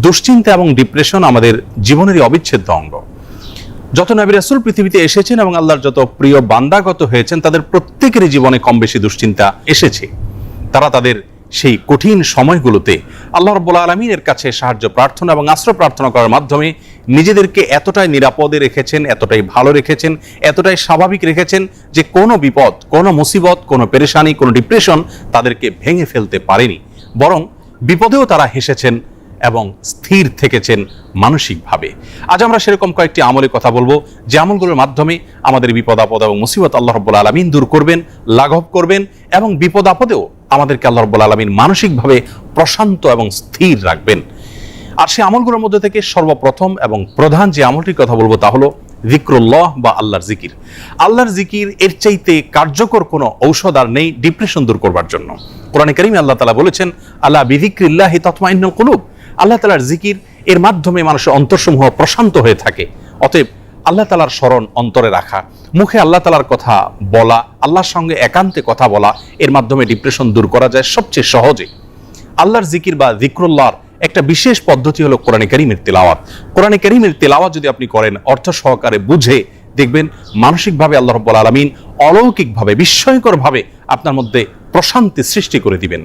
দুশ্চিন্তা এবং ডিপ্রেশন আমাদের জীবনেরই অবিচ্ছেদ্য অঙ্গ। যত নবী রাসূল পৃথিবীতে এসেছেন এবং আল্লাহর যত প্রিয় বান্দাগত হয়েছেন, তাদের প্রত্যেকেরই জীবনে কম বেশি দুশ্চিন্তা এসেছে। তারা তাদের সেই কঠিন সময়গুলোতে আল্লাহ রাব্বুল আলামিনের কাছে সাহায্য প্রার্থনা এবং আশ্রয় প্রার্থনা করার মাধ্যমে নিজেদেরকে এতটাই নিরাপদে রেখেছেন, এতটাই ভালো রেখেছেন, এতটাই স্বাভাবিক রেখেছেন যে কোনো বিপদ, কোনো মুসিবত, কোনো পেরেশানি, কোনো ডিপ্রেশন তাদেরকে ভেঙে ফেলতে পারেনি। বরং বিপদেও তারা হেসেছেন এবং স্থির থেকেছেন মানসিকভাবে। আজ আমরা সেরকম কয়েকটি আমলের কথা বলবো, যে আমলগুলোর মাধ্যমে আমাদের বিপদ আপদ এবং মুসিবত আল্লাহ রাব্বুল আলামিন দূর করবেন, লাঘব করবেন এবং বিপদ আপদেও আমাদেরকে আল্লাহ রাব্বুল আলামিন মানসিকভাবে প্রশান্ত এবং স্থির রাখবেন। আর সেই আমলগুলোর মধ্যে থেকে সর্বপ্রথম এবং প্রধান যে আমলটির কথা বলবো তা হলো যিকরুল্লাহ বা আল্লাহর জিকির। আল্লাহর জিকির এর চাইতে কার্যকর কোনো ঔষধ আর নেই ডিপ্রেশন দূর করবার জন্য। কোরআনে কারীমে আল্লাহ তাআলা বলেছেন, আলা বিযিকরিল্লাহি তাতমাইন্নুল কুলুব। আল্লাহ তাআলার জিকির এর মাধ্যমে মানুষের অন্তরসমূহ প্রশান্ত হয়ে থাকে। অতএব আল্লাহ তাআলার স্মরণ অন্তরে রাখা, মুখে আল্লাহ তাআলার কথা বলা, আল্লাহর সঙ্গে একান্তে কথা বলা, এর মাধ্যমে ডিপ্রেশন দূর করা যায় সবচেয়ে সহজে। আল্লাহর জিকির বা যিকরুল্লাহর একটা বিশেষ পদ্ধতি হলো কোরআনে কারীমের তিলাওয়াত। কোরআনে কারীমের তিলাওয়াত যদি আপনি করেন অর্থ সহকারে বুঝে, দেখবেন মানসিকভাবে আল্লাহ রাব্বুল আলামিন অলৌকিকভাবে, বিস্ময়করভাবে আপনার মধ্যে প্রশান্তি সৃষ্টি করে দিবেন।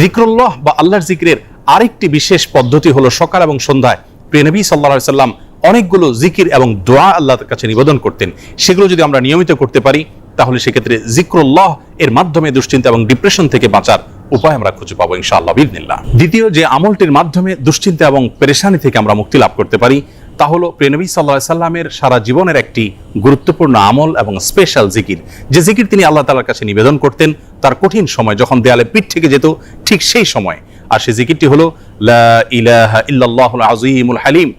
যিকরুল্লাহ বা আল্লাহর জিকিরের আরেকটি বিশেষ পদ্ধতি হলো সকাল এবং সন্ধ্যায় প্রিয় নবী সাল্লাল্লাহু আলাইহি সাল্লাম অনেকগুলো জিকির এবং দোয়া আল্লাহর কাছে নিবেদন করতেন। সেগুলো যদি আমরা নিয়মিত করতে পারি তাহলে সেক্ষেত্রে যিকরুল্লাহ এর মাধ্যমে দুশ্চিন্তা এবং ডিপ্রেশন থেকে বাঁচার উপায় আমরা খুঁজে পাবো ইনশাআল্লাহ বিইذনিল্লাহ। দ্বিতীয় যে আমলটির মাধ্যমে দুশ্চিন্তা এবং পেরেশানি থেকে আমরা মুক্তি লাভ করতে পারি তা হলো প্রিয় নবী সাল্লাল্লাহু আলাইহি সাল্লামের সারা জীবনের একটি গুরুত্বপূর্ণ আমল এবং স্পেশাল জিকির, যে জিকির তিনি আল্লাহ তাআলার কাছে নিবেদন করতেন তার কঠিন সময়, যখন দেয়ালে পিঠ থেকে যেত ঠিক সেই সময়। আর সেই জিকিরটি হলো লা ইলাহা ইল্লাল্লাহুল আযীমুল হালিম,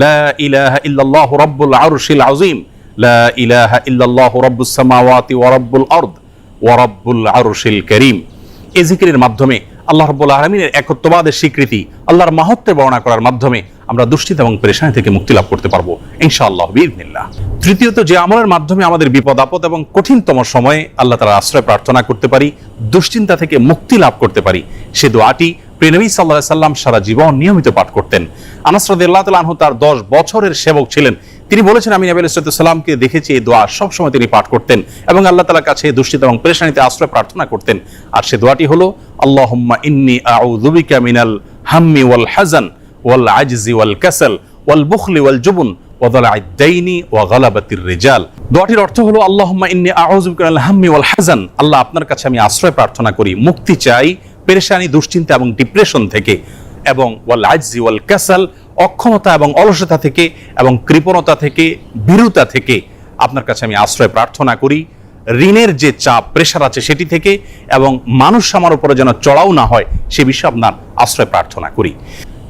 লা ইলাহা ইল্লাল্লাহু রাব্বুল আরশিল আযীম, লা ইলাহা ইল্লাল্লাহু রাব্বুস সামাওয়াতি ওয়া রাব্বুল আরদ ওয়া রাব্বুল আরশিল কারীম। এই জিকিরের মাধ্যমে আল্লাহ রাব্বুল আলামিনের একত্ববাদের স্বীকৃতি, আল্লাহর মাহাত্ম্যের বর্ণনা করার মাধ্যমে আমরা দুশ্চিন্তা এবং পেরেশানি থেকে মুক্তি লাভ করতে পারবো ইনশাআল্লাহ বিইذনিল্লাহ। তৃতীয়ত যে আমলের মাধ্যমে আমাদের বিপদ আপদ এবং কঠিনতম সময়ে আল্লাহ তাআলার আশ্রয় প্রার্থনা করতে পারি, দুশ্চিন্তা থেকে মুক্তি লাভ করতে পারি, সে দোয়াটি প্রিয় নবী সাল্লাল্লাহু আলাইহি সাল্লাম সারা জীবন নিয়মিত পাঠ করতেন। আনাস রাদিয়াল্লাহু তাআলা আনহু তার 10 বছরের সেবক ছিলেন। তিনি বলেছেন, আমি নবী আলাইহিস সালামকে দেখেছি এই দোয়া সবসময় তিনি পাঠ করতেন এবং আল্লাহ তাআলার কাছে দুশ্চিন্তা এবং পেরেশানিতে আশ্রয় প্রার্থনা করতেন। আর সে দোয়াটি হলো আল্লাহুম্মা ইন্নী আউযু বিকা মিনাল হাম্মি ওয়াল হাযান ওয়াল আজজি ওয়াল কাসাল ওয়াল বুখলি ওয়াল জুবন ওয়া যালা'আদ দাইনি ওয়া গালাবাতির রিজাল। দোয়াটির অর্থ হলো আল্লাহুম্মা ইন্নী আউযু বিকা মিনাল হাম্মি ওয়াল হাযান, আল্লাহ আপনার কাছে আমি আশ্রয় প্রার্থনা করি, মুক্তি চাই পেরেশানি, দুশ্চিন্তা এবং ডিপ্রেশন থেকে, এবং ওয়াল আজজি ওয়াল কাসাল, অক্ষমতা এবং অলসতা থেকে এবং কৃপণতা থেকে, ভীরুতা থেকে আপনার কাছে আমি আশ্রয় প্রার্থনা করি, ঋণের যে চাপ প্রেশার আছে সেটি থেকে, এবং মানুষ আমার উপরে যেন চড়াও না হয় সে বিষয়ে আপনার আশ্রয় প্রার্থনা করি।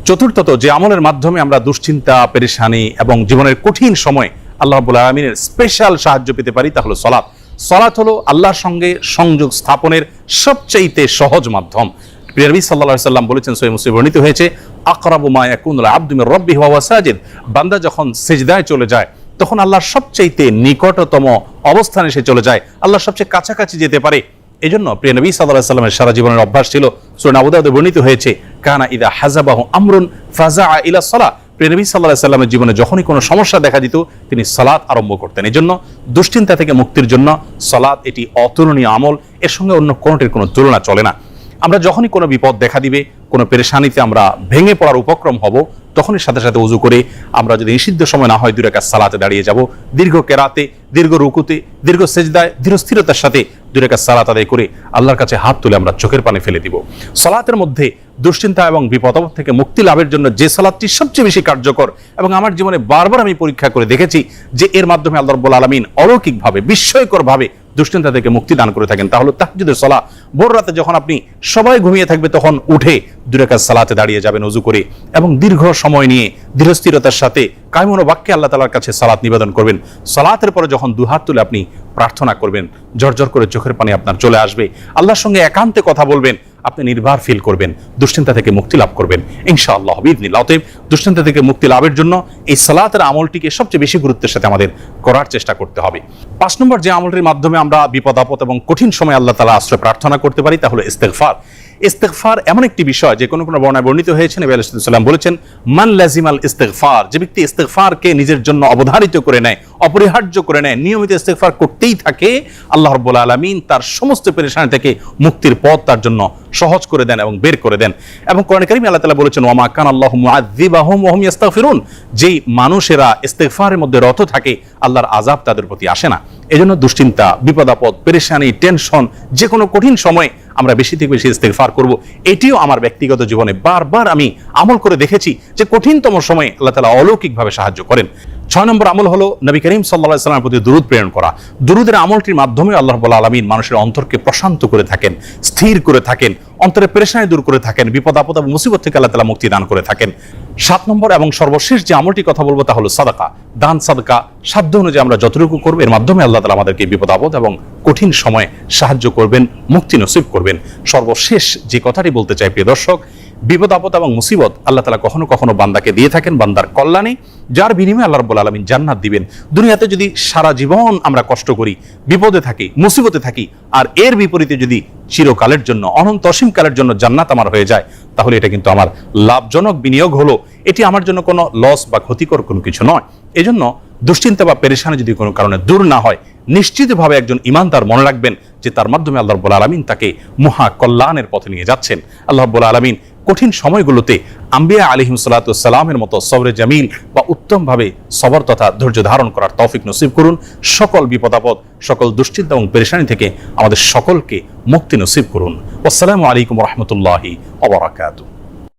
চতুর্থত যে আমলের মাধ্যমে আমরা দুশ্চিন্তা, পেরেশানি এবং জীবনের কঠিন সময় আল্লাহ রাব্বুল আলামিনের স্পেশাল সাহায্য পেতে পারি তা হলো সালাত। সালাত হলো আল্লাহর সঙ্গে সংযোগ স্থাপনের সবচাইতে সহজ মাধ্যম। প্রিয় নবী সাল্লাল্লাহু আলাইহি সাল্লাম বলেছেন, সহিহ মুসলিমে বর্ণিত হয়েছে, আকরাবু মা ইয়াকুনুল আবদু মির রাব্বিহি ওয়া হুয়া সাজিদ। বান্দা যখন সিজদায় চলে যায় তখন আল্লাহর সবচাইতে নিকটতম অবস্থানে সে চলে যায়, আল্লাহর সবচেয়ে কাছাকাছি যেতে পারে। এজন্য প্রিয় নবী সাল্লাল্লাহু আলাইহি সাল্লামের সারা জীবনের অভ্যাস ছিল, সূরা আবু দাউদে বর্ণিত হয়েছে, কানা ইযা হাযাবাহু আমরুন ফাযাআ ইলা সালাহ। প্রিয় নবী সাল্লাল্লাহু আলাইহি সাল্লামের জীবনে যখনই কোনো সমস্যা দেখা দিত তিনি সালাত আরম্ভ করতেন। এজন্য দুশ্চিন্তা থেকে মুক্তির জন্য সালাত এটি অতুলনীয় আমল, এর সঙ্গে অন্য কোনোটির কোনো তুলনা চলে না। আমরা যখনই কোনো বিপদ দেখা দিবে, কোনো পেরেশানিতে আমরা ভেঙে পড়ার উপক্রম হব, তখনই সাথে সাথে ওযু করে আমরা যদি নিষিদ্ধ সময় না হয় 2 রাকাত সালাতে দাঁড়িয়ে যাব, দীর্ঘ কেরাতে, দীর্ঘ রুকুতে, দীর্ঘ সেজদায় ধীর স্থিরতার সাথে 2 রাকাত সালাত আদায় করে আল্লাহর কাছে হাত তুলে আমরা চোখের পানি ফেলে দিব। সালাতের মধ্যে দুশ্চিন্তা এবং বিপদ থেকে মুক্তি লাভের জন্য যে সালাতটি সবচেয়ে বেশি কার্যকর এবং আমার জীবনে বারবার আমি পরীক্ষা করে দেখেছি যে এর মাধ্যমে আল্লাহ রাব্বুল আলামিন অলৌকিকভাবে, বিস্ময়করভাবে দুশ্চিন্তা থেকে মুক্তি দান করে থাকেন, তা হলো তাহাজ্জুদের সালাত। ভোর রাতে যখন আপনি সবাই ঘুমিয়ে থাকবে তখন উঠে 2 রাকাত সালাতে দাঁড়িয়ে যাবেন ওযু করে এবং দীর্ঘ সময় নিয়ে ধীরস্থিরতার সাথে কায়মন বাক্যে আল্লাহ তাআলার কাছে সালাত নিবেদন করবেন। সালাতের পরে যখন দুহাত তুলে আপনি প্রার্থনা করবেন, ঝরঝর করে চোখের পানি আপনার চলে আসবে, আল্লাহর সঙ্গে একান্তে কথা বলবেন, আপনি নির্ভর ফিল করবেন, দুশ্চিন্তা থেকে মুক্তি লাভ করবেন ইনশাআল্লাহ বিইذনিল্লাহ। অতএব দুশ্চিন্তা থেকে মুক্তি লাভের জন্য এই সালাতের আমলটিকে সবচেয়ে বেশি গুরুত্বের সাথে আমাদের করার চেষ্টা করতে হবে। 5 নম্বর যে আমলটির মাধ্যমে আমরা বিপদ আপদ এবং কঠিন সময় আল্লাহ তাআলা আশ্রয় প্রার্থনা করতে পারি তা হলো ইস্তেগফার। ইস্তেগফার এমন একটি বিষয় যে কোনো বর্ণনায় বর্ণিত হয়েছে, নবী আলাইহিস সালাম বলেছেন, মান লাজিমাল ইস্তেগফার, যে ব্যক্তি ইস্তেগফারকে নিজের জন্য অবধারিত করে নেয়, অপরিহার্য করে নেয়, নিয়মিত ইস্তেগফার করতেই থাকে, আল্লাহ রাব্বুল আলামিন তার সমস্ত পেরেশানি থেকে মুক্তির পথ তার জন্য সহজ করে দেন এবং বের করে দেন। এবং কোরআনে কারীমে আল্লাহ তাআলা বলেছেন, ওয়া মা কানা আল্লাহু মুআযযিবাহুম ওয়া হুম ইস্তাগফিরুন, যেই মানুষেরা ইস্তেগফারের মধ্যে রত থাকে আল্লাহর আযাব তাদের প্রতি আসে না। এজন্য দুশ্চিন্তা, বিপদ আপদ, পেরেশানি, টেনশন, যে কোনো কঠিন সময়ে আমরা বেশি থেকে বেশি ইস্তেগফার করব। এটিও আমার ব্যক্তিগত জীবনে বারবার আমি আমল করে দেখেছি যে কঠিনতম সময়ে আল্লাহ তাআলা অলৌকিকভাবে সাহায্য করেন। 6 নম্বর আমল হলো নবী করিম সাল্লাল্লাহু আলাইহি ওয়াসাল্লামের প্রতি দুরূদ প্রেরণ করা। দুরূদের আমলটির মাধ্যমে আল্লাহ রাব্বুল আলামিন মানুষের অন্তরকে প্রশান্ত করে থাকেন, স্থির করে থাকেন, অন্তরের পেরেশানি দূর করে থাকেন, বিপদ আপদ এবং মুসিবত থেকে আল্লাহ তাআলা মুক্তি দান করে থাকেন। 7 নম্বর এবং সর্বশেষ যে আমলটি কথা বলবো তা হলো সাদাকা, দান সাদকা। সাধ্য অনুযায়ী আমরা যতটুকু করব, এর মাধ্যমে আল্লাহ তাআলা আমাদেরকে বিপদ আপদ এবং কঠিন সময়ে সাহায্য করবেন, মুক্তি নসিব করবেন। সর্বশেষ যে কথাটি বলতে চাই প্রিয় দর্শক, বিপদ আপদ এবং মুসিবত আল্লাহ তাআলা কখনো কখনো বান্দাকে দিয়ে থাকেন বান্দার কল্যাণে, যার বিনিময়ে আল্লাহ রাব্বুল আলামিন জান্নাত দিবেন। দুনিয়াতে যদি সারা জীবন আমরা কষ্ট করি, বিপদে থাকি, মুসিবতে থাকি, আর এর বিপরীতে যদি চিরকালের জন্য, অনন্ত অসীমকালের জন্য জান্নাত আমার হয়ে যায়, তাহলে এটা কিন্তু আমার লাভজনক বিনিয়োগ হলো। এটি আমার জন্য কোনো লস বা ক্ষতিকর কোনো কিছু নয়। এজন্য দুশ্চিন্তা বা পেরেশানি যদি কোনো কারণে দূর না হয়, নিশ্চিতভাবে একজন ঈমানদার মনে রাখবেন যে তার মাধ্যমে আল্লাহ রাব্বুল আলামিন তাকে মহা কল্যাণের পথে নিয়ে যাচ্ছেন। আল্লাহ রাব্বুল আলামিন কঠিন সময়গুলোতে আম্বিয়া আলাইহিস সালাতু ওয়াস সালামের মতো সবরে জামিল বা উত্তমভাবে সবর তথা ধৈর্য ধারণ করার তৌফিক নসিব করুন। সকল বিপদ আপদ, সকল দুশ্চিন্তা এবং পেরেশানি থেকে আমাদের সকলকে মুক্তি নসিব করুন। আসসালামু আলাইকুম ওয়া রাহমাতুল্লাহি ওয়া বারাকাতুহু।